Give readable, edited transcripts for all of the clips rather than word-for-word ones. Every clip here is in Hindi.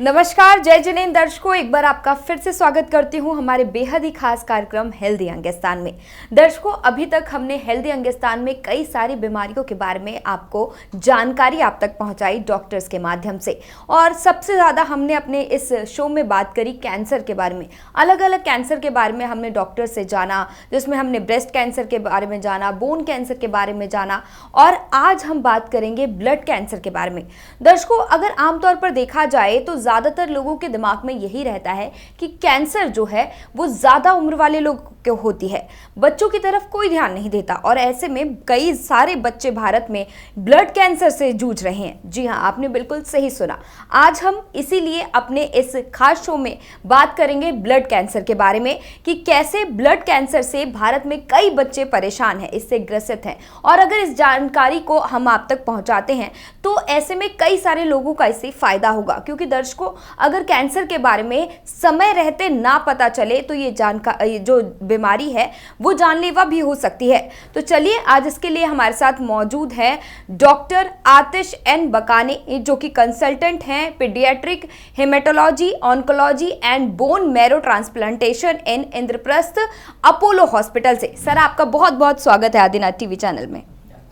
नमस्कार, जय जिनेंद्र दर्शकों, एक बार आपका फिर से स्वागत करती हूं हमारे बेहद ही खास कार्यक्रम हेल्दी अंगस्तान में। दर्शकों, अभी तक हमने हेल्दी अंगस्तान में कई सारी बीमारियों के बारे में आपको जानकारी आप तक पहुंचाई डॉक्टर्स के माध्यम से, और सबसे ज़्यादा हमने अपने इस शो में बात करी कैंसर के बारे में। अलग अलग कैंसर के बारे में हमने डॉक्टर से जाना, जिसमें हमने ब्रेस्ट कैंसर के बारे में जाना, बोन कैंसर के बारे में जाना, और आज हम बात करेंगे ब्लड कैंसर के बारे में। दर्शकों, अगर आमतौर पर देखा जाए तो ज़्यादातर लोगों के दिमाग में यही रहता है कि कैंसर जो है वो ज़्यादा उम्र वाले लोग को होती है, बच्चों की तरफ कोई ध्यान नहीं देता, और ऐसे में कई सारे बच्चे भारत में ब्लड कैंसर से जूझ रहे हैं। जी हाँ, आपने बिल्कुल सही सुना। आज हम इसीलिए अपने इस खास शो में बात करेंगे ब्लड कैंसर के बारे में कि कैसे ब्लड कैंसर से भारत में कई बच्चे परेशान हैं, इससे ग्रसित हैं, और अगर इस जानकारी को हम आप तक पहुंचाते हैं तो ऐसे में कई सारे लोगों का इससे फायदा होगा। क्योंकि दर्शकों, अगर कैंसर के बारे में समय रहते ना पता चले तो ये जानकारी, जो बीमारी है, वो जानलेवा भी हो सकती है। तो चलिए, आज इसके लिए हमारे साथ मौजूद है डॉक्टर आतिश एन बकाने, जो कि कंसल्टेंट हैं paediatric haematology, oncology and bone marrow transplantation in Indraprastha Apollo hospital से। सर, आपका बहुत बहुत स्वागत है आदिनाथ टीवी चैनल में।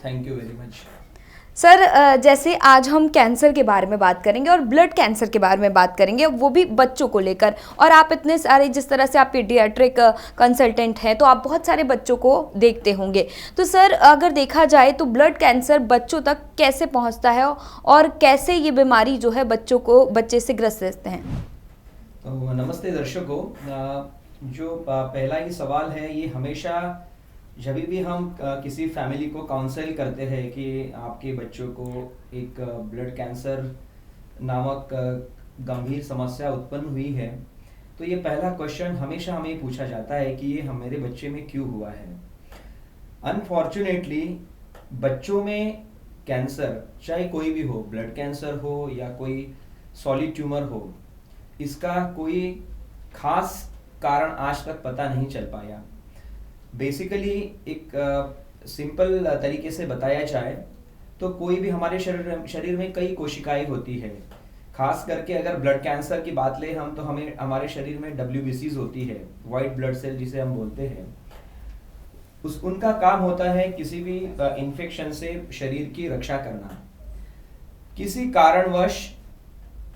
Thank you very much. Sir, जैसे आज हम कैंसर के बारे में बात करेंगे और ब्लड कैंसर के बारे में बात करेंगे, वो भी बच्चों को लेकर, और आप इतने सारे, जिस तरह से आप पीडियाट्रिक कंसल्टेंट हैं तो आप बहुत सारे बच्चों को देखते होंगे। तो सर, अगर देखा जाए तो ब्लड कैंसर बच्चों तक कैसे पहुंचता है और कैसे ये बीमारी जो है बच्चे से ग्रसित हैं? तो नमस्ते दर्शकों, जो पहला ही सवाल है, ये हमेशा जब भी हम किसी फैमिली को काउंसल करते हैं कि आपके बच्चों को एक ब्लड कैंसर नामक गंभीर समस्या उत्पन्न हुई है, तो ये पहला क्वेश्चन हमेशा हमें पूछा जाता है कि ये मेरे बच्चे में क्यों हुआ है। अनफॉर्चुनेटली बच्चों में कैंसर, चाहे कोई भी हो, ब्लड कैंसर हो या कोई सॉलिड ट्यूमर हो, इसका कोई खास कारण आज तक पता नहीं चल पाया। बेसिकली एक सिंपल तरीके से बताया जाए तो कोई भी हमारे शरीर में कई कोशिकाएं होती है। खास करके अगर ब्लड कैंसर की बात लें हम, तो हमारे शरीर में WBCs होती है, वाइट ब्लड सेल जिसे हम बोलते हैं। उनका काम होता है किसी भी इन्फेक्शन से शरीर की रक्षा करना। किसी कारणवश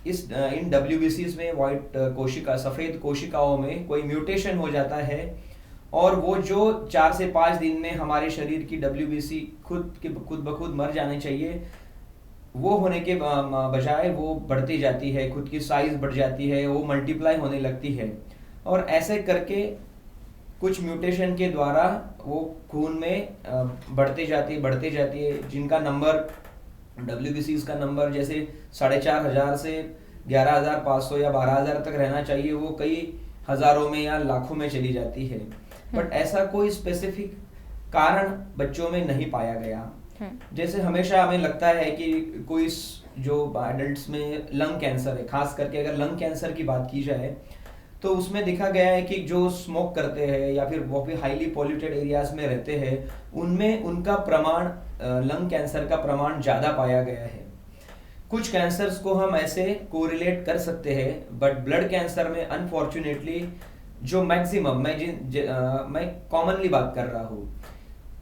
इन WBCs में सफेद कोशिकाओं में कोई म्यूटेशन हो जाता है, और वो जो 4 से 5 दिन में हमारे शरीर की WBC खुद ब खुद मर जाने चाहिए, वो होने के बजाय वो बढ़ती जाती है, खुद की साइज बढ़ जाती है, वो मल्टीप्लाई होने लगती है, और ऐसे करके कुछ म्यूटेशन के द्वारा वो खून में बढ़ते जाती है, जिनका नंबर, WBCs का नंबर जैसे 4,500 से 11,500 या 12,000 तक रहना चाहिए, वो कई हजारों में या लाखों में चली जाती है। बट ऐसा कोई स्पेसिफिक कारण बच्चों में नहीं पाया गया। जैसे हमेशा हमें लगता है कि कोई जो एडल्ट्स में लंग कैंसर है, खास करके अगर लंग कैंसर की बात की जाए तो उसमें देखा गया है कि जो स्मोक करते हैं या फिर वो भी हाईली पॉल्यूटेड एरियाज में रहते हैं, उनमें उनका प्रमाण, लंग कैंसर का प्रमाण ज्यादा पाया गया है। कुछ कैंसर्स को हम ऐसे कोरिलेट कर सकते हैं, बट ब्लड कैंसर में अनफॉर्चुनेटली जो मैक्सिमम, मैं कॉमनली बात कर रहा हूँ,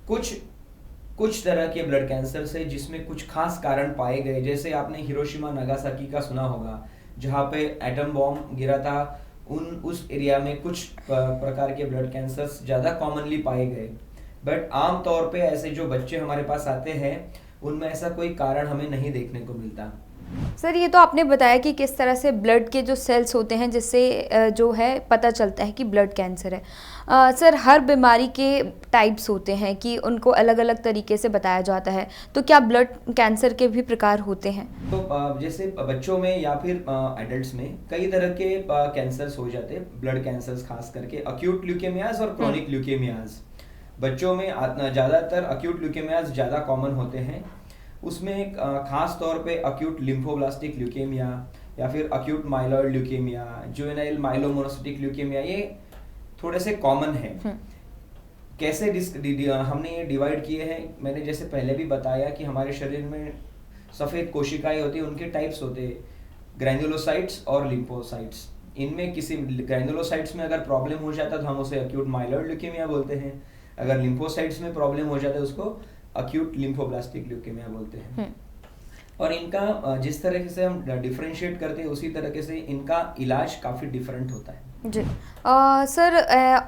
कुछ तरह के ब्लड कैंसर से जिसमें कुछ खास कारण पाए गए, जैसे आपने हिरोशिमा नागासाकी का सुना होगा, जहाँ पे एटम बॉम्ब गिरा था, उस एरिया में कुछ प्रकार के ब्लड कैंसर्स ज़्यादा कॉमनली पाए गए। बट आम तौर पे ऐसे जो बच्चे हमारे पास आते हैं, उनमें ऐसा कोई कारण हमें नहीं देखने को मिलता। सर, ये तो आपने बताया कि किस तरह से ब्लड के जो सेल्स होते हैं जिससे जो है पता चलता है कि ब्लड कैंसर है। सर, हर बीमारी के टाइप्स होते हैं कि उनको अलग अलग तरीके से बताया जाता है, तो क्या ब्लड कैंसर के भी प्रकार होते हैं? तो जैसे बच्चों में या फिर एडल्ट्स में कई तरह के कैंसर्स हो जाते हैं, ब्लड कैंसर्स, खास करके अक्यूट ल्यूकेमियाज और क्रॉनिक ल्यूकेमियाज। बच्चों में ज़्यादातर अक्यूट ल्यूकेमियाज ज़्यादा कॉमन होते हैं। उसमें खास तौर पे अक्यूट लिम्फोब्लास्टिक ल्यूकेमिया या फिर acute myeloid leukaemia, juvenile myelomonocytic leukaemia, ये थोड़े से कॉमन है। कैसे हमने ये डिवाइड किए हैं, मैंने जैसे पहले भी बताया कि हमारे शरीर में सफ़ेद कोशिकाएं होती है, उनके टाइप्स होते हैं। ग्रैन्युलोसाइट्स और लिम्फोसाइट्स। इनमें किसी ग्रैन्युलोसाइट्स में अगर प्रॉब्लम हो जाता है तो हम उसे अक्यूट माइलॉइड ल्यूकेमिया बोलते हैं। अगर लिम्फोसाइट्स में प्रॉब्लम हो जाता है उसको अक्यूट लिम्फोब्लास्टिक ल्यूकेमिया बोलते हैं। और इनका जिस तरह से हम डिफरेंशिएट करते हैं उसी तरीके से इनका इलाज काफ़ी डिफरेंट होता है। जी। सर,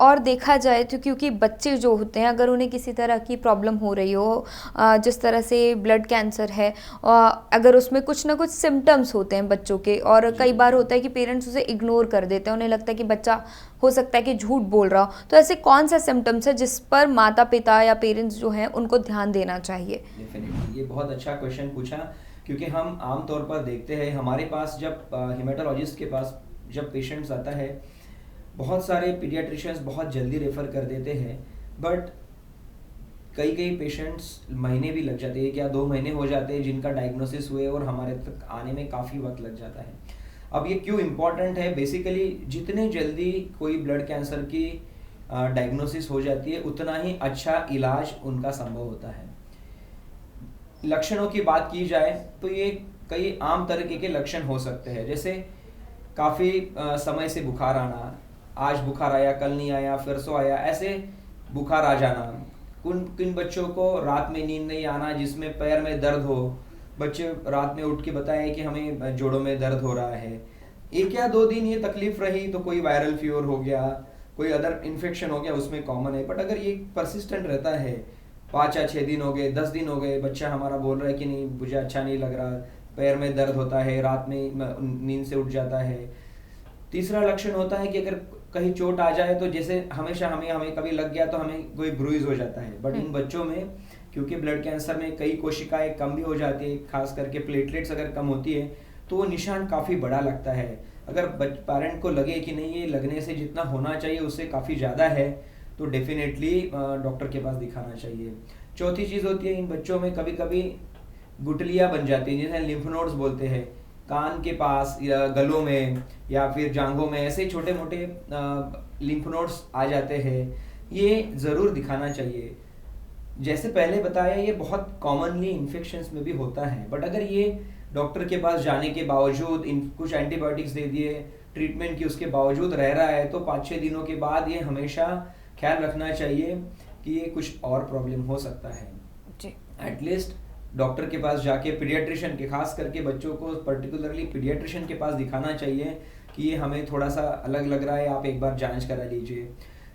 और देखा जाए तो क्योंकि बच्चे जो होते हैं अगर उन्हें किसी तरह की प्रॉब्लम हो रही हो, जिस तरह से ब्लड कैंसर है, अगर उसमें कुछ ना कुछ सिम्टम्स होते हैं बच्चों के, और कई बार होता है कि पेरेंट्स उसे इग्नोर कर देते हैं, उन्हें लगता है कि बच्चा हो सकता है कि झूठ बोल रहा हो, तो ऐसे कौन सा सिम्टम्स है जिस पर माता पिता या पेरेंट्स जो हैं उनको ध्यान देना चाहिए? डेफिनेटली ये बहुत अच्छा क्वेश्चन पूछा, क्योंकि हम आमतौर पर देखते हैं हमारे पास जब हेमाटोलॉजिस्ट के पास जब पेशेंट्स आता है, बहुत सारे पीडियाट्रिशियंस बहुत जल्दी रेफ़र कर देते हैं, बट कई पेशेंट्स महीने भी लग जाते हैं, क्या 2 महीने हो जाते हैं जिनका डायग्नोसिस हुए और हमारे तक आने में काफ़ी वक्त लग जाता है। अब ये क्यों इम्पॉर्टेंट है? बेसिकली जितने जल्दी कोई ब्लड कैंसर की डायग्नोसिस हो जाती है उतना ही अच्छा इलाज उनका संभव होता है। लक्षणों की बात की जाए तो ये कई आम तरीके के लक्षण हो सकते हैं, जैसे काफ़ी समय से बुखार आना, आज बुखार आया कल नहीं आया फिर सो आया, ऐसे बुखार आ जाना। किन बच्चों को रात में नींद नहीं आना जिसमें पैर में दर्द हो, बच्चे रात में उठ के बताएं कि हमें जोड़ों में दर्द हो रहा है। 1 या 2 दिन ये तकलीफ रही तो कोई वायरल फीवर हो गया, कोई अदर इन्फेक्शन हो गया, उसमें कॉमन है। बट अगर ये परसिस्टेंट रहता है, 5 या 6 दिन हो गए, 10 दिन हो गए, बच्चा हमारा बोल रहा है कि नहीं मुझे अच्छा नहीं लग रहा, पैर में दर्द होता है, रात में नींद से उठ जाता है। तीसरा लक्षण होता है कि अगर कहीं चोट आ जाए तो जैसे हमेशा हमें कभी लग गया तो हमें कोई ब्रूइज हो जाता है, बट इन बच्चों में क्योंकि ब्लड कैंसर में कई कोशिकाएं कम भी हो जाती है, खास करके प्लेटलेट्स अगर कम होती है तो वो निशान काफ़ी बड़ा लगता है। अगर पेरेंट को लगे कि नहीं ये लगने से जितना होना चाहिए उससे काफ़ी ज़्यादा है तो डेफिनेटली डॉक्टर के पास दिखाना चाहिए। चौथी चीज़ होती है इन बच्चों में कभी कभी गुठलियाँ बन जाती हैं, जिन्हें लिम्फ नोड्स बोलते हैं, कान के पास या गलों में या फिर जांघों में ऐसे छोटे मोटे लिम्फ नोड्स आ जाते हैं। ये ज़रूर दिखाना चाहिए। जैसे पहले बताया ये बहुत कॉमनली इन्फेक्शंस में भी होता है, बट अगर ये डॉक्टर के पास जाने के बावजूद कुछ एंटीबायोटिक्स दे दिए, ट्रीटमेंट की उसके बावजूद रह रहा है तो 5-6 दिनों के बाद ये हमेशा ख्याल रखना चाहिए कि ये कुछ और प्रॉब्लम हो सकता है। एटलीस्ट डॉक्टर के पास जाके पीडियाट्रिशियन के, खास करके बच्चों को पर्टिकुलरली पीडियाट्रिशियन के पास दिखाना चाहिए कि ये हमें थोड़ा सा अलग लग रहा है, आप एक बार जांच करा लीजिए।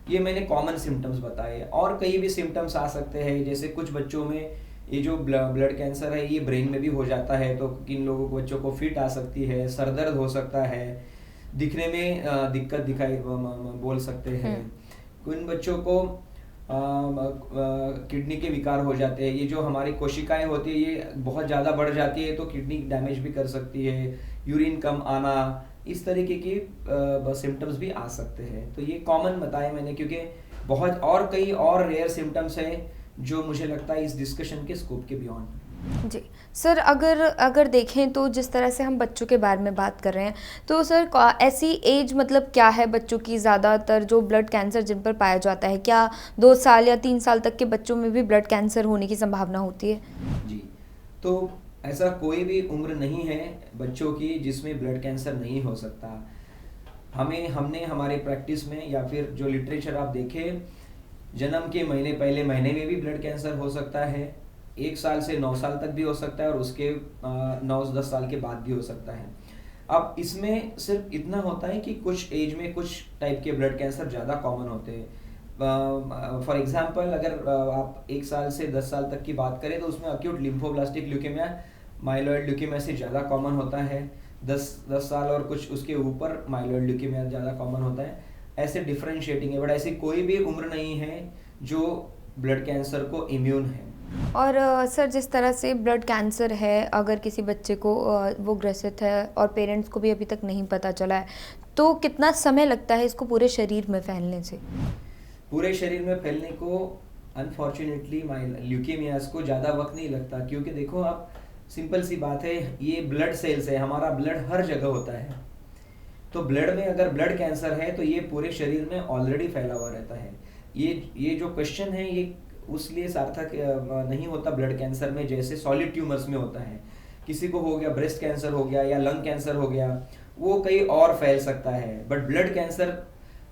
ये मैंने कॉमन सिम्टम्स बताए, और कई भी सिम्टम्स आ सकते हैं, जैसे कुछ बच्चों में ये जो ब्लड कैंसर है ये ब्रेन में भी हो जाता है तो किन लोगों को बच्चों को फिट आ सकती है, सर दर्द हो सकता है, दिखने में दिक्कत दिखाई बोल सकते हैं। कुछ बच्चों को किडनी के विकार हो जाते हैं, ये जो हमारी कोशिकाएं होती है ये बहुत ज़्यादा बढ़ जाती है तो किडनी डैमेज भी कर सकती है, यूरिन कम आना, इस तरीके के सिम्टम्स भी आ सकते हैं। तो ये कॉमन बताए मैंने, क्योंकि बहुत और कई और रेयर सिम्टम्स हैं जो मुझे लगता है इस डिस्कशन के स्कोप के बियॉन्ड। जी सर, अगर देखें तो जिस तरह से हम बच्चों के बारे में बात कर रहे हैं तो सर ऐसी एज मतलब क्या है बच्चों की ज़्यादातर जो ब्लड कैंसर जिन पर पाया जाता है? क्या 2 साल या 3 साल तक के बच्चों में भी ब्लड कैंसर होने की संभावना होती है? जी, तो ऐसा कोई भी उम्र नहीं है बच्चों की जिसमें ब्लड कैंसर नहीं हो सकता। हमने हमारे प्रैक्टिस में या फिर जो लिटरेचर आप देखें, जन्म के पहले महीने में भी ब्लड कैंसर हो सकता है, 1 साल से 9 साल तक भी हो सकता है और उसके 9-10 साल के बाद भी हो सकता है। अब इसमें सिर्फ इतना होता है कि कुछ एज में कुछ टाइप के ब्लड कैंसर ज़्यादा कॉमन होते हैं। फॉर एग्जांपल अगर आप 1 साल से 10 साल तक की बात करें तो उसमें acute lymphoblastic leukaemia myeloid leukaemia से ज़्यादा कॉमन होता है। 10 साल और कुछ उसके ऊपर माइलॉइड ल्यूकेमिया ज़्यादा कॉमन होता है। ऐसे डिफरेंशिएटिंग है, बट ऐसी कोई भी उम्र नहीं है जो ब्लड कैंसर को इम्यून है। और सर जिस तरह से ब्लड कैंसर है, अगर किसी बच्चे को वो ग्रसित है और पेरेंट्स को भी अभी तक नहीं पता चला है, तो कितना समय लगता है इसको पूरे शरीर में फैलने से? पूरे शरीर में फैलने को अनफॉर्चुनेटली ल्यूकेमियाज को ज़्यादा वक्त नहीं लगता, क्योंकि देखो आप सिंपल सी बात है, ये ब्लड सेल्स है, हमारा ब्लड हर जगह होता है। तो ब्लड में अगर ब्लड कैंसर है तो ये पूरे शरीर में ऑलरेडी फैला हुआ रहता है। ये जो क्वेश्चन है ये उसलिए सार्थक नहीं होता ब्लड कैंसर में जैसे सॉलिड ट्यूमर्स में होता है, किसी को हो गया ब्रेस्ट कैंसर हो गया या लंग कैंसर हो गया, वो कहीं और फैल सकता है। बट ब्लड कैंसर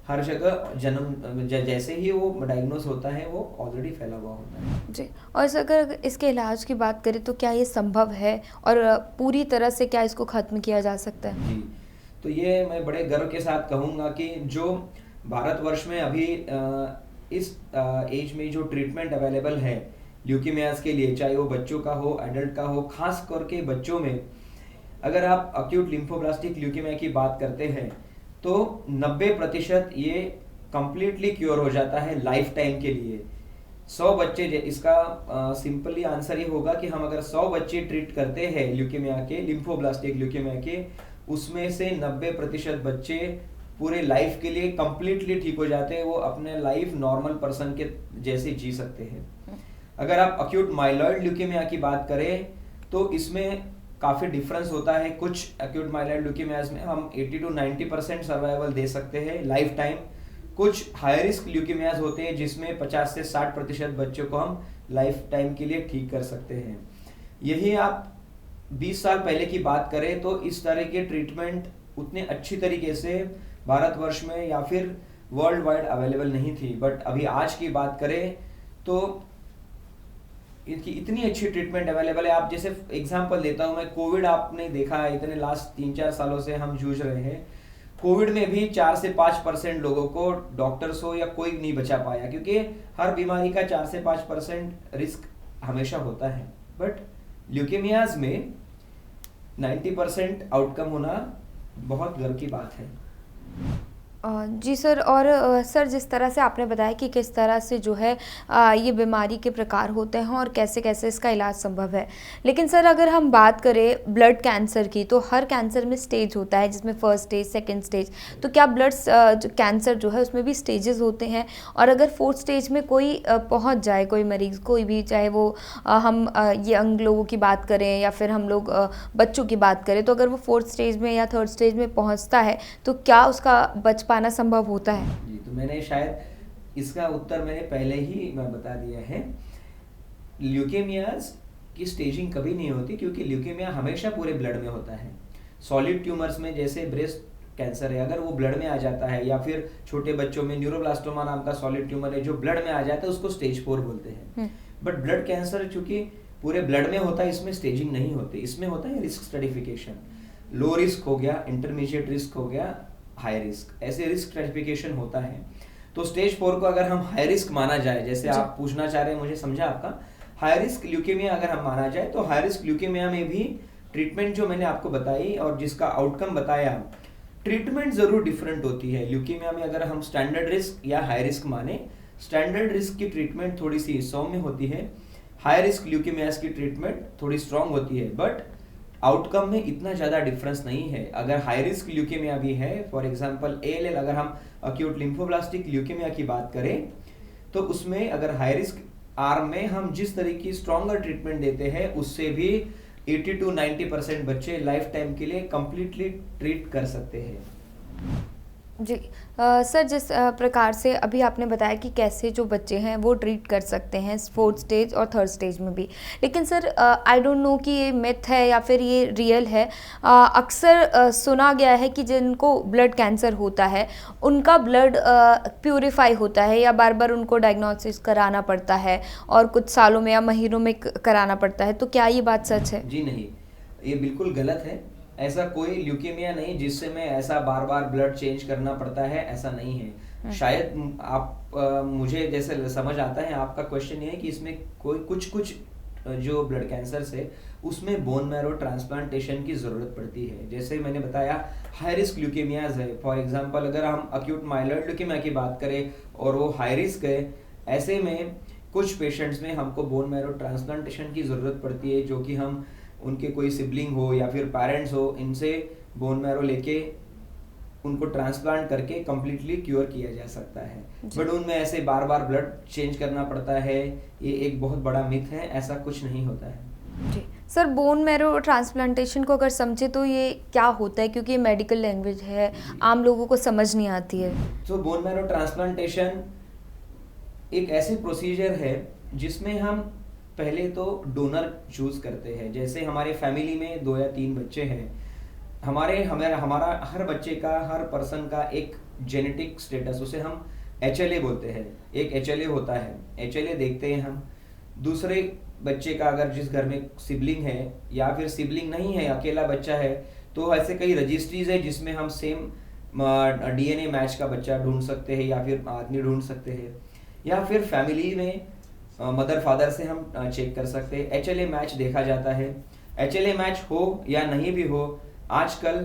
हर जगह जैसे ही वो डायग्नोस होता है वो ऑलरेडी फैला हुआ होता है। जी। और सर अगर इसके इलाज की बात करें तो क्या ये संभव है और पूरी तरह से क्या इसको ख़त्म किया जा सकता है? जी, तो ये मैं बड़े गर्व के साथ कहूँगा कि जो भारतवर्ष में अभी इस एज में जो ट्रीटमेंट अवेलेबल है ल्यूकेमियाज के लिए, चाहे वो बच्चों का हो, एडल्ट का हो, खास करके बच्चों में अगर आप अक्यूट लिम्फोब्लास्टिक ल्यूकेमिया की बात करते हैं तो 90% ये कंप्लीटली क्योर हो जाता है लाइफ टाइम के लिए। 100 बच्चे, इसका सिंपली आंसर ये होगा कि हम अगर 100 बच्चे ट्रीट करते हैं ल्यूकेमिया के, लिम्फोब्लास्टिक ल्यूकेमिया के, उसमें से 90% बच्चे पूरे लाइफ के लिए कंप्लीटली ठीक हो जाते हैं, वो अपने लाइफ नॉर्मल पर्सन के जैसे जी सकते हैं। अगर आप अक्यूट माइलॉइड ल्यूकेमिया की बात करें तो इसमें काफ़ी डिफरेंस होता है। कुछ अक्यूट माइलॉइड ल्यूकेमियाज में हम 80 to 90% सर्वाइवल दे सकते हैं लाइफ टाइम। कुछ हाई रिस्क ल्यूकेमियाज होते हैं जिसमें 50 से 60% बच्चों को हम लाइफ टाइम के लिए ठीक कर सकते हैं। यही आप 20 साल पहले की बात करें तो इस तरह के ट्रीटमेंट उतने अच्छी तरीके से भारतवर्ष में या फिर वर्ल्ड वाइड अवेलेबल नहीं थी। बट अभी आज की बात करें तो इनकी इतनी अच्छी ट्रीटमेंट अवेलेबल है। आप जैसे एग्जांपल देता हूं मैं, कोविड आपने देखा है, इतने लास्ट 3-4 सालों से हम जूझ रहे हैं। कोविड में भी 4 से 5% लोगों को डॉक्टर्स हो या कोई नहीं बचा पाया, क्योंकि हर बीमारी का 4 से 5% रिस्क हमेशा होता है। बट ल्यूकेमियाज में 90% आउटकम होना बहुत गर्व की बात है। जी सर। और सर जिस तरह से आपने बताया कि किस तरह से जो है ये बीमारी के प्रकार होते हैं और कैसे कैसे इसका इलाज संभव है, लेकिन सर अगर हम बात करें ब्लड कैंसर की तो हर कैंसर में स्टेज होता है, जिसमें फर्स्ट स्टेज, सेकंड स्टेज। तो क्या ब्लड कैंसर जो है उसमें भी स्टेजेस होते हैं? और अगर फोर्थ स्टेज में कोई पहुंच जाए, कोई मरीज़, कोई भी, चाहे वो हम यंग लोगों की बात करें या फिर हम लोग बच्चों की बात करें, तो अगर वो फोर्थ स्टेज में या थर्ड स्टेज में पहुँचता है तो क्या उसका बच पाना संभव होता है? जी, तो मैंने शायद इसका उत्तर मैंने पहले ही मैं बता दिया है। ल्यूकेमियाज की स्टेजिंग कभी नहीं होती, क्योंकि ल्यूकेमिया हमेशा पूरे ब्लड में होता है। सॉलिड ट्यूमर्स में जैसे ब्रेस्ट कैंसर है, अगर वो ब्लड में आ जाता है, या फिर छोटे बच्चों में न्यूरोब्लास्टोमा नाम का सॉलिड ट्यूमर है जो ब्लड में आ जाता है, उसको स्टेज 4 बोलते हैं। बट ब्लड कैंसर चूंकि पूरे ब्लड में होता है, इसमें स्टेजिंग नहीं होती। इसमें होता है रिस्क स्ट्रेटिफिकेशन। लो रिस्क हो गया, इंटरमीडिएट रिस्क हो गया, हाई रिस्क, ऐसे रिस्क स्ट्रेटिफिकेशन होता है। तो स्टेज 4 को अगर हम हाई रिस्क माना जाए, जैसे आप पूछना चाह रहे हैं, मुझे समझा आपका, हाई रिस्क ल्यूकेमिया अगर हम माना जाए तो हाई रिस्क ल्यूकेमिया में भी ट्रीटमेंट जो मैंने आपको बताई और जिसका आउटकम बताया, ट्रीटमेंट जरूर डिफरेंट होती है। ल्यूकेमिया में अगर हम स्टैंडर्ड रिस्क या हाई रिस्क माने, स्टैंडर्ड रिस्क की ट्रीटमेंट थोड़ी सी सौम्य होती है, हाई रिस्क ल्यूकेमियाज की ट्रीटमेंट थोड़ी स्ट्रांग होती है। बट आउटकम में इतना ज़्यादा डिफरेंस नहीं है। अगर हाई रिस्क ल्यूकेमिया भी है, फॉर एग्जांपल ALL, अगर हम अक्यूट लिम्फोब्लास्टिक ल्यूकेमिया की बात करें तो उसमें अगर हाई रिस्क आर्म में हम जिस तरह की स्ट्रॉन्गर ट्रीटमेंट देते हैं, उससे भी 80 to 90% बच्चे लाइफ टाइम के लिए कंप्लीटली ट्रीट कर सकते हैं। जी। सर जिस प्रकार से अभी आपने बताया कि कैसे जो बच्चे हैं वो ट्रीट कर सकते हैं फोर्थ स्टेज और थर्ड स्टेज में भी, लेकिन सर आई डोंट नो कि ये मिथ है या फिर ये रियल है। अक्सर सुना गया है कि जिनको ब्लड कैंसर होता है उनका ब्लड प्यूरिफाई होता है या बार बार उनको डायग्नोसिस कराना पड़ता है और कुछ सालों में या महीनों में कराना पड़ता है। तो क्या ये बात सच है? जी नहीं, ये बिल्कुल गलत है। ऐसा कोई ल्यूकेमिया नहीं जिससे मैं ऐसा बार बार ब्लड चेंज करना पड़ता है, ऐसा नहीं है। शायद आप मुझे जैसे समझ आता है आपका क्वेश्चन ये है कि इसमें कोई कुछ जो ब्लड कैंसर है उसमें बोन मैरो ट्रांसप्लांटेशन की ज़रूरत पड़ती है। जैसे मैंने बताया हाई रिस्क ल्यूकेमियाज है, फॉर एग्जांपल अगर हम अक्यूट माइलॉइड ल्यूकेमिया की बात करें और वो हाई रिस्क है, ऐसे में कुछ पेशेंट्स में हमको बोन मैरो ट्रांसप्लांटेशन की ज़रूरत पड़ती है, जो कि हम उनके कोई सिबलिंग हो या फिर पेरेंट्स हो, इनसे बोन मैरो लेके उनको ट्रांसप्लांट करके कम्प्लीटली क्योर किया जा सकता है। बट उनमें ऐसे बार बार ब्लड चेंज करना पड़ता है, ये एक बहुत बड़ा मिथ है, ऐसा कुछ नहीं होता है। जी सर, बोन मैरो ट्रांसप्लांटेशन को अगर समझे तो ये क्या होता है, क्योंकि ये मेडिकल लैंग्वेज है, आम लोगों को समझ नहीं आती है। तो बोन मैरो ट्रांसप्लांटेशन एक ऐसी प्रोसीजर है जिसमें हम पहले तो डोनर चूज करते हैं। जैसे हमारे फैमिली में 2 या 3 बच्चे हैं, हमारा हर बच्चे का, हर पर्सन का एक जेनेटिक स्टेटस, उसे हम HLA बोलते हैं, एक HLA होता है, HLA देखते हैं हम। दूसरे बच्चे का अगर जिस घर में सिबलिंग है या फिर सिबलिंग नहीं है, अकेला बच्चा है, तो ऐसे कई रजिस्ट्रीज है जिसमें हम सेम DNA मैच का बच्चा ढूंढ सकते हैं या फिर आदमी ढूंढ सकते हैं, या फिर फैमिली में मदर फादर से हम चेक कर सकते हैं। HLA मैच देखा जाता है। HLA मैच हो या नहीं भी हो, आजकल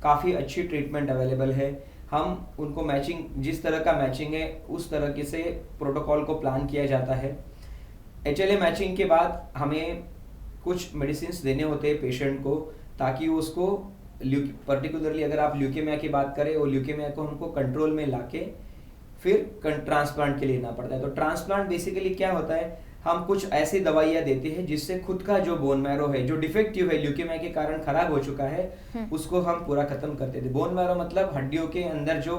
काफ़ी अच्छी ट्रीटमेंट अवेलेबल है। हम उनको मैचिंग, जिस तरह का मैचिंग है उस तरह से प्रोटोकॉल को प्लान किया जाता है। HLA मैचिंग के बाद हमें कुछ मेडिसिन देने होते हैं पेशेंट को, ताकि उसको पर्टिकुलरली अगर आप ल्यूकेमिया की बात करें, वो ल्यूकेमिया को हमको कंट्रोल में लाके फिर ट्रांसप्लांट के लिए लेना पड़ता है। तो ट्रांसप्लांट बेसिकली क्या होता है, हम कुछ ऐसी दवाइयाँ देते हैं जिससे खुद का जो बोन मैरो है, जो डिफेक्टिव है, ल्यूकेमिया के कारण खराब हो चुका है, उसको हम पूरा खत्म करते थे। बोन मैरो मतलब हड्डियों के अंदर जो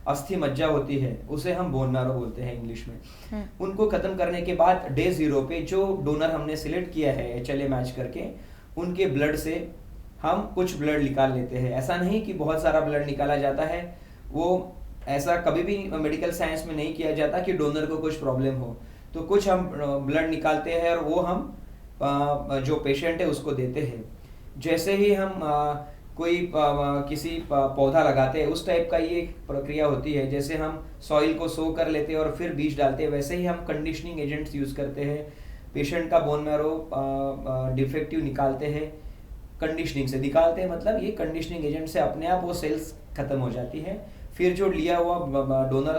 अस्थि मज्जा होती है, उसे हम बोन मैरो बोलते हैं इंग्लिश में। उनको खत्म करने के बाद डे 0 पे जो डोनर हमने सिलेक्ट किया है HLA मैच करके, उनके ब्लड से हम कुछ ब्लड निकाल लेते हैं। ऐसा नहीं कि बहुत सारा ब्लड निकाला जाता है, वो ऐसा कभी भी मेडिकल साइंस में नहीं किया जाता कि डोनर को कुछ प्रॉब्लम हो। तो कुछ हम ब्लड निकालते हैं और वो हम जो पेशेंट है उसको देते हैं। जैसे ही हम कोई किसी पौधा लगाते हैं, उस टाइप का ये प्रक्रिया होती है। जैसे हम सॉइल को सो कर लेते हैं और फिर बीज डालते हैं, वैसे ही हम कंडीशनिंग एजेंट्स यूज़ करते हैं। पेशेंट का बोन मैरो डिफेक्टिव निकालते हैं, कंडीशनिंग से निकालते हैं, मतलब ये कंडीशनिंग एजेंट से अपने आप वो सेल्स खत्म हो जाती है। फिर जो लिया हुआ डोनर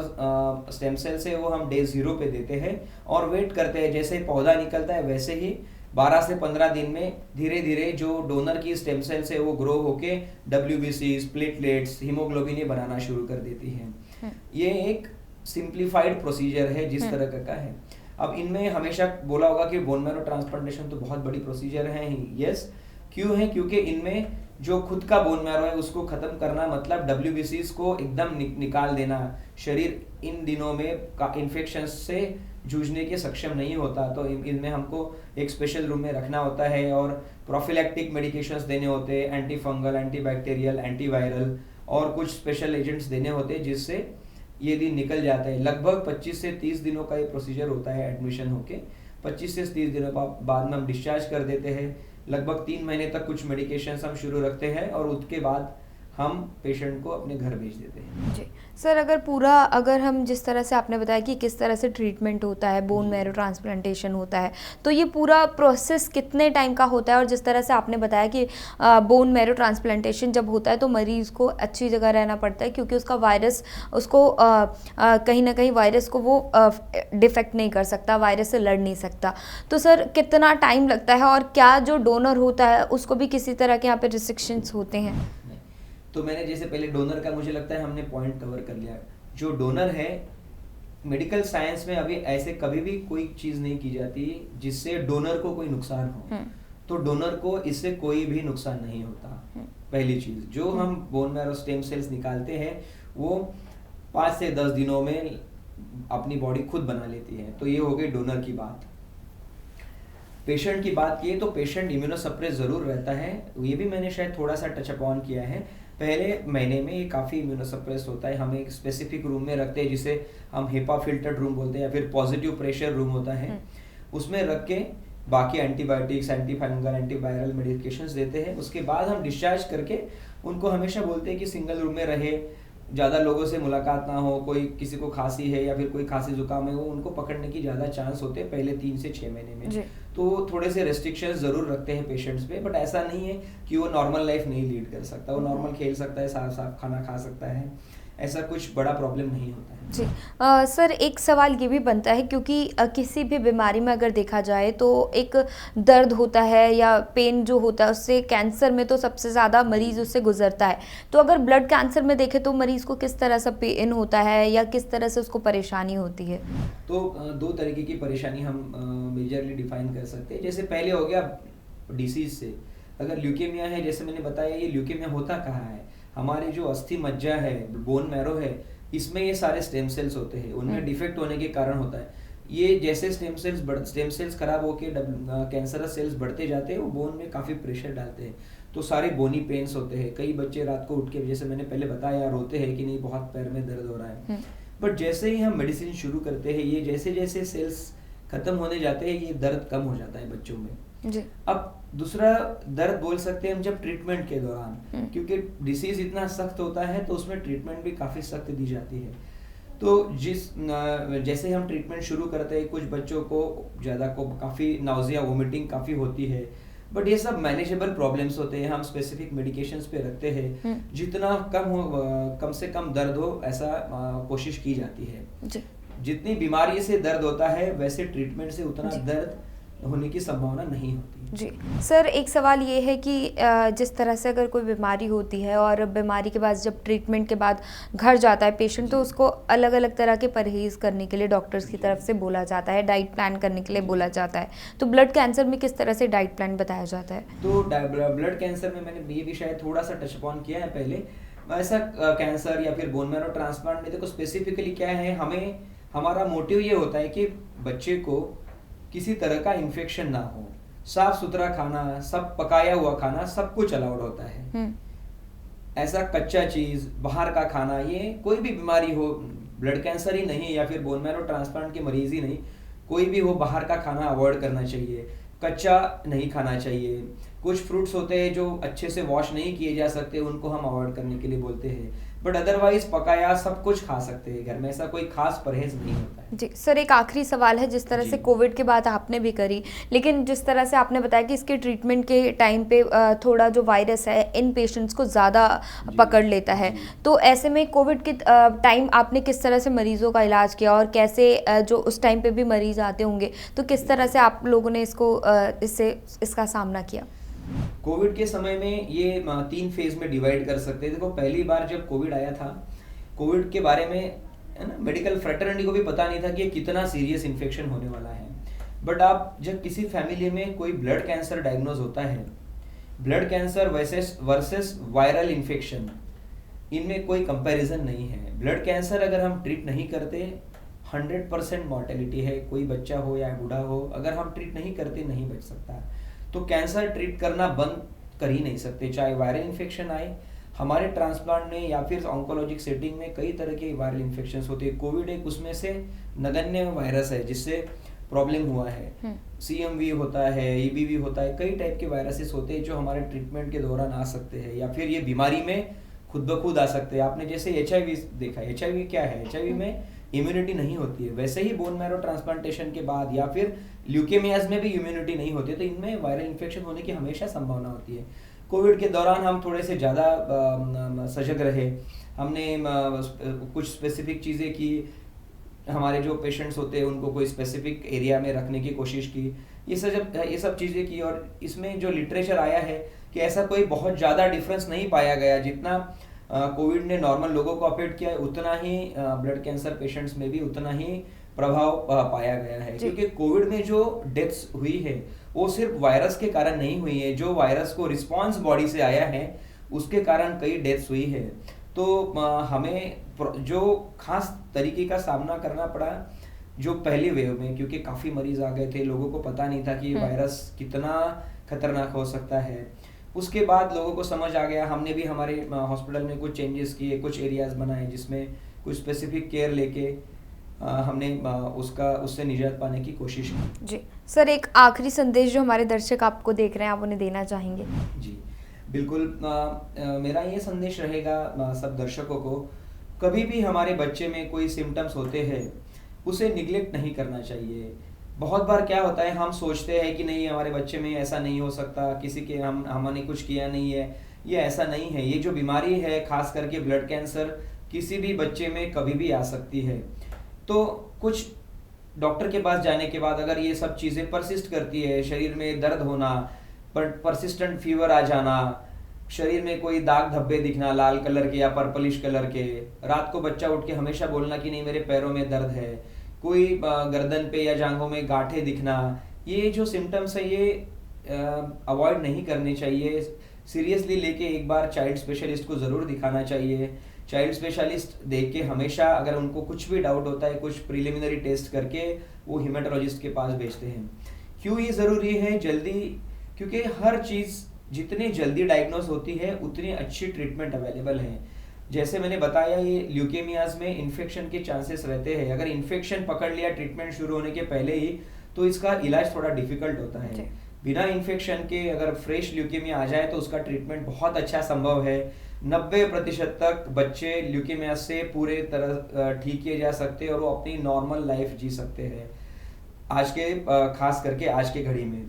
स्टेम सेल्स है वो हम डे 0 पे देते हैं और वेट करते हैं। जैसे ही पौधा निकलता है वैसे ही 12 से 15 दिन में धीरे धीरे जो डोनर की स्टेम सेल्स है वो ग्रो होके WBCs, प्लेटलेट्स, हीमोग्लोबिन ये बनाना शुरू कर देती हैं। ये एक सिंप्लीफाइड प्रोसीजर है जिस तरह का है। अब इनमें हमेशा बोला होगा कि बोन मैरो ट्रांसप्लांटेशन तो बहुत बड़ी प्रोसीजर है ही। यस, क्यों है? क्योंकि इनमें जो खुद का बोन मैरो है उसको खत्म करना, मतलब WBCs को एकदम निकाल देना। शरीर इन दिनों में इन्फेक्शन से जूझने के सक्षम नहीं होता, तो इनमें हमको एक स्पेशल रूम में रखना होता है और प्रोफिलैक्टिक मेडिकेशंस देने होते हैं, anti fungal, anti bacterial, antiviral, और कुछ स्पेशल एजेंट्स देने होते हैं जिससे ये दिन निकल जाता है। लगभग 25 से 30 दिनों का ये प्रोसीजर होता है एडमिशन होके। 25 से 30 दिनों बाद में हम डिस्चार्ज कर देते हैं। लगभग 3 महीने तक कुछ मेडिकेशंस हम शुरू रखते हैं और उसके बाद हम पेशेंट को अपने घर भेज देते हैं। जी सर, अगर हम जिस तरह से आपने बताया कि किस तरह से ट्रीटमेंट होता है, बोन मैरो ट्रांसप्लांटेशन होता है, तो ये पूरा प्रोसेस कितने टाइम का होता है? और जिस तरह से आपने बताया कि बोन मैरो ट्रांसप्लांटेशन जब होता है तो मरीज़ को अच्छी जगह रहना पड़ता है, क्योंकि उसका वायरस उसको कहीं ना कहीं वायरस को वो डिफेक्ट नहीं कर सकता, वायरस से लड़ नहीं सकता। तो सर कितना टाइम लगता है, और क्या जो डोनर होता है उसको भी किसी तरह के यहाँ पे रिस्ट्रिक्शंस होते हैं? तो मैंने जैसे पहले डोनर का, मुझे लगता है हमने पॉइंट कवर कर लिया। जो डोनर है, मेडिकल साइंस में अभी ऐसे कभी भी कोई चीज़ नहीं की जाती जिससे डोनर को कोई नुकसान हो। तो डोनर को इससे कोई भी नुकसान नहीं होता। पहली चीज़, जो हम बोन मैरो स्टेम सेल्स निकालते हैं वो 5 से 10 दिनों में अपनी बॉडी खुद बना लेती है। तो ये हो गई डोनर की बात। पेशेंट की बात की तो पेशेंट इम्यूनोसप्रेस ज़रूर रहता है, ये भी मैंने शायद थोड़ा सा टच अपॉन किया है। पहले महीने में ये काफ़ी इम्यूनोसप्रेस होता है। हम एक स्पेसिफिक रूम में रखते हैं जिसे हम HEPA फिल्टर्ड रूम बोलते हैं, या फिर पॉजिटिव प्रेशर रूम होता है। उसमें रख के बाकी antibiotics, anti fungal, antiviral medications देते हैं। उसके बाद हम डिस्चार्ज करके उनको हमेशा बोलते हैं कि सिंगल रूम में रहे, ज़्यादा लोगों से मुलाकात ना हो, कोई किसी को खांसी है या फिर कोई खांसी जुकाम है, वो उनको पकड़ने की ज़्यादा चांस होते हैं पहले 3 से 6 महीने में। तो थोड़े से रेस्ट्रिक्शंस ज़रूर रखते हैं पेशेंट्स पे, बट ऐसा नहीं है कि वो नॉर्मल लाइफ नहीं लीड कर सकता। वो नॉर्मल खेल सकता है, साफ साफ खाना खा सकता है, ऐसा कुछ बड़ा प्रॉब्लम नहीं होता है। जी सर, एक सवाल ये भी बनता है, क्योंकि किसी भी बीमारी में अगर देखा जाए तो एक दर्द होता है या पेन जो होता है, उससे कैंसर में तो सबसे ज़्यादा मरीज़ उससे गुजरता है। तो अगर ब्लड कैंसर में देखें तो मरीज़ को किस तरह से पेन होता है या किस तरह से उसको परेशानी होती है? तो 2 तरीके की परेशानी हम मेजरली डिफाइन कर सकते हैं। जैसे पहले हो गया डिसीज से, अगर ल्यूकेमिया है, जैसे मैंने बताया, ये ल्यूकेमिया होता कहाँ है? हमारी जो अस्थि मज्जा है, बोन मैरो है, इसमें ये सारे स्टेम सेल्स होते हैं, उनमें डिफेक्ट होने के कारण होता है। ये जैसे स्टेम सेल्स खराब होके कैंसरस सेल्स बढ़ते जाते हैं, वो बोन में काफ़ी प्रेशर डालते हैं, तो सारे बोनी पेन्स होते हैं। कई बच्चे रात को उठ के, जैसे मैंने पहले बताया, रोते हैं कि नहीं बहुत पैर में दर्द हो रहा है। बट जैसे ही हम मेडिसिन शुरू करते हैं, ये जैसे जैसे सेल्स खत्म होने जाते हैं, ये दर्द कम हो जाता है बच्चों में जी। अब दूसरा दर्द बोल सकते हैं हम जब ट्रीटमेंट के दौरान, क्योंकि डिसीज इतना सख्त होता है तो उसमें ट्रीटमेंट भी काफ़ी सख्त दी जाती है। तो जैसे हम ट्रीटमेंट शुरू करते हैं, कुछ बच्चों को ज़्यादा को काफ़ी नाउजिया वोमिटिंग काफ़ी होती है, बट ये सब मैनेजेबल प्रॉब्लम्स होते हैं। हम स्पेसिफिक मेडिकेशंस पे रखते हैं, जितना कम से कम दर्द हो ऐसा कोशिश की जाती है जी। जितनी बीमारी से दर्द होता है, वैसे ट्रीटमेंट से उतना दर्द होने की संभावना नहीं होती जी। सर, एक सवाल ये है कि जिस तरह से अगर कोई बीमारी होती है और बीमारी के बाद जब ट्रीटमेंट के बाद घर जाता है पेशेंट, तो उसको अलग अलग तरह के परहेज़ करने के लिए डॉक्टर्स की तरफ से बोला जाता है, डाइट प्लान करने के लिए बोला जाता है। तो ब्लड कैंसर में किस तरह से डाइट प्लान बताया जाता है? तो ब्लड कैंसर में मैंने ये भी शायद थोड़ा सा टच अपॉन किया है पहले। ऐसा कैंसर या फिर बोन मैरो ट्रांसप्लांट में देखो स्पेसिफिकली क्या है, हमारा मोटिव ये होता है कि बच्चे को किसी तरह का इन्फेक्शन ना हो, साफ सुथरा खाना, सब पकाया हुआ खाना, सब कुछ अलाउड होता है। ऐसा कच्चा चीज, बाहर का खाना, ये कोई भी बीमारी हो, ब्लड कैंसर ही नहीं या फिर बोन मैरो ट्रांसप्लांट के मरीज ही नहीं, कोई भी हो, बाहर का खाना अवॉइड करना चाहिए, कच्चा नहीं खाना चाहिए। कुछ फ्रूट्स होते हैं जो अच्छे से वॉश नहीं किए जा सकते, उनको हम अवॉइड करने के लिए बोलते हैं, बट अदरवाइज पकाया सब कुछ खा सकते हैं घर में, ऐसा कोई खास परहेज नहीं होता है जी। सर, एक आखिरी सवाल है, जिस तरह से कोविड के बाद आपने भी करी, लेकिन जिस तरह से आपने बताया कि इसके ट्रीटमेंट के टाइम पे थोड़ा जो वायरस है इन पेशेंट्स को ज़्यादा पकड़ लेता है, तो ऐसे में कोविड के टाइम आपने किस तरह से मरीज़ों का इलाज किया, और कैसे जो उस टाइम पे भी मरीज़ आते होंगे, तो किस तरह से आप लोगों ने इसका सामना किया? कोविड के समय में ये 3 फेज में डिवाइड कर सकते हैं। देखो, पहली बार जब कोविड आया था, कोविड के बारे में है ना, मेडिकल फ्रेटर्निटी को भी पता नहीं था कि ये कितना सीरियस इन्फेक्शन होने वाला है। बट आप जब किसी फैमिली में कोई ब्लड कैंसर डायग्नोज होता है, blood cancer versus viral infection, इनमें कोई कंपैरिजन नहीं है। ब्लड कैंसर अगर हम ट्रीट नहीं करते, 100% मॉर्टेलिटी है, कोई बच्चा हो या बूढ़ा हो, अगर हम ट्रीट नहीं करते नहीं बच सकता। तो कैंसर ट्रीट करना बंद कर ही नहीं सकते, चाहे वायरल इन्फेक्शन आए। हमारे ट्रांसप्लांट में या फिर ऑन्कोलॉजिक सेटिंग में कई तरह के वायरल इन्फेक्शंस होते हैं। कोविड एक उसमें से नगण्य वायरस है जिससे प्रॉब्लम हुआ है। CMV होता है, EBV होता है, कई टाइप के वायरसेस होते हैं जो हमारे ट्रीटमेंट के दौरान आ सकते हैं, या फिर ये बीमारी में खुद ब खुद आ सकते हैं। आपने जैसे HIV देखा, HIV क्या है, HIV में इम्यूनिटी नहीं होती है, वैसे ही बोन मैरो ट्रांसप्लांटेशन के बाद या फिर ल्यूकेमियाज में भी इम्यूनिटी नहीं होती है, तो इनमें वायरल इन्फेक्शन होने की हमेशा संभावना होती है। कोविड के दौरान हम थोड़े से ज़्यादा सजग रहे, हमने कुछ स्पेसिफिक चीज़ें की, हमारे जो पेशेंट्स होते हैं उनको कोई स्पेसिफिक एरिया में रखने की कोशिश की, ये सब चीज़ें की। और इसमें जो लिटरेचर आया है कि ऐसा कोई बहुत ज़्यादा डिफरेंस नहीं पाया गया, जितना कोविड ने नॉर्मल लोगों को अफेक्ट किया, उतना ही ब्लड कैंसर पेशेंट्स में भी उतना ही प्रभाव पाया गया है। क्योंकि कोविड में जो डेथ्स हुई है वो सिर्फ वायरस के कारण नहीं हुई है, जो वायरस को रिस्पॉन्स बॉडी से आया है उसके कारण कई डेथ्स हुई है। तो हमें जो खास तरीके का सामना करना पड़ा जो पहली वेव में, क्योंकि काफ़ी मरीज आ गए थे, लोगों को पता नहीं था कि ये वायरस कितना खतरनाक हो सकता है। उसके बाद लोगों को समझ आ गया, हमने भी हमारे हॉस्पिटल में कुछ चेंजेस किए, कुछ एरियाज बनाए जिसमें कुछ स्पेसिफिक केयर लेके हमने उससे निजात पाने की कोशिश की। जी सर, एक आखिरी संदेश जो हमारे दर्शक आपको देख रहे हैं, आप उन्हें देना चाहेंगे? जी बिल्कुल, मेरा ये संदेश रहेगा सब दर्शकों को, कभी भी हमारे बच्चे में कोई सिम्टम्स होते हैं उसे निगलेक्ट नहीं करना चाहिए। बहुत बार क्या होता है, हम सोचते हैं कि नहीं हमारे बच्चे में ऐसा नहीं हो सकता, किसी के हमने कुछ किया नहीं है, ये ऐसा नहीं है। ये जो बीमारी है, खास करके ब्लड कैंसर, किसी भी बच्चे में कभी भी आ सकती है। तो कुछ डॉक्टर के पास जाने के बाद अगर ये सब चीज़ें परसिस्ट करती है, शरीर में दर्द होना, परसिस्टेंट फीवर आ जाना, शरीर में कोई दाग धब्बे दिखना लाल कलर के या पर्पलिश कलर के, रात को बच्चा उठ के हमेशा बोलना कि नहीं मेरे पैरों में दर्द है, कोई गर्दन पे या जांघों में गांठें दिखना, ये जो सिम्टम्स है ये अवॉइड नहीं करने चाहिए। सीरियसली लेके एक बार चाइल्ड स्पेशलिस्ट को ज़रूर दिखाना चाहिए। चाइल्ड स्पेशलिस्ट देख के हमेशा अगर उनको कुछ भी डाउट होता है, कुछ प्रिलिमिनरी टेस्ट करके वो हेमाटोलॉजिस्ट के पास भेजते हैं। क्यों ये ज़रूरी है जल्दी? क्योंकि हर चीज़ जितनी जल्दी डायग्नोस होती है उतनी अच्छी ट्रीटमेंट अवेलेबल है। जैसे मैंने बताया, ये ल्यूकेमियाज में इन्फेक्शन के चांसेस रहते हैं। अगर इन्फेक्शन पकड़ लिया ट्रीटमेंट शुरू होने के पहले ही, तो इसका इलाज थोड़ा डिफिकल्ट होता है। बिना इन्फेक्शन के अगर फ्रेश ल्यूकेमिया आ जाए तो उसका ट्रीटमेंट बहुत अच्छा संभव है। 90% तक बच्चे ल्यूकेमिया से पूरे तरह ठीक किए जा सकते हैं और वो अपनी नॉर्मल लाइफ जी सकते हैं, आज के खास करके आज के घड़ी में।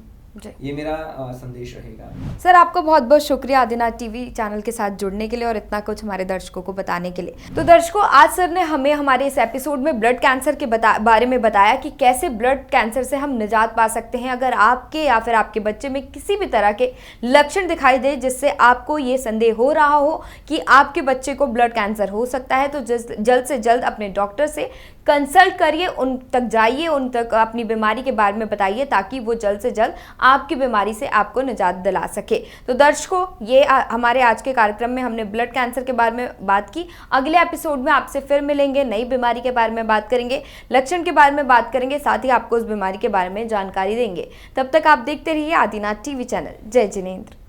ये मेरा संदेश रहेगा। सर, आपको बहुत बहुत शुक्रिया आदिनाथ टीवी चैनल के साथ जुड़ने के लिए और इतना कुछ हमारे दर्शकों को बताने के लिए। तो दर्शकों, आज सर ने हमें हमारे इस एपिसोड में ब्लड कैंसर के बारे में बताया कि कैसे ब्लड कैंसर से हम निजात पा सकते हैं। अगर आपके या फिर आपके बच्चे में किसी भी तरह के लक्षण दिखाई दे जिससे आपको ये संदेह हो रहा हो कि आपके बच्चे को ब्लड कैंसर हो सकता है, तो जल्द से जल्द अपने डॉक्टर से कंसल्ट करिए, उन तक जाइए, उन तक अपनी बीमारी के बारे में बताइए ताकि वो जल्द से जल्द आपकी बीमारी से आपको निजात दिला सके। तो दर्शकों, ये हमारे आज के कार्यक्रम में हमने ब्लड कैंसर के बारे में बात की। अगले एपिसोड में आपसे फिर मिलेंगे, नई बीमारी के बारे में बात करेंगे, लक्षण के बारे में बात करेंगे, साथ ही आपको उस बीमारी के बारे में जानकारी देंगे। तब तक आप देखते रहिए आदिनाथ टीवी चैनल। जय जिनेंद्र।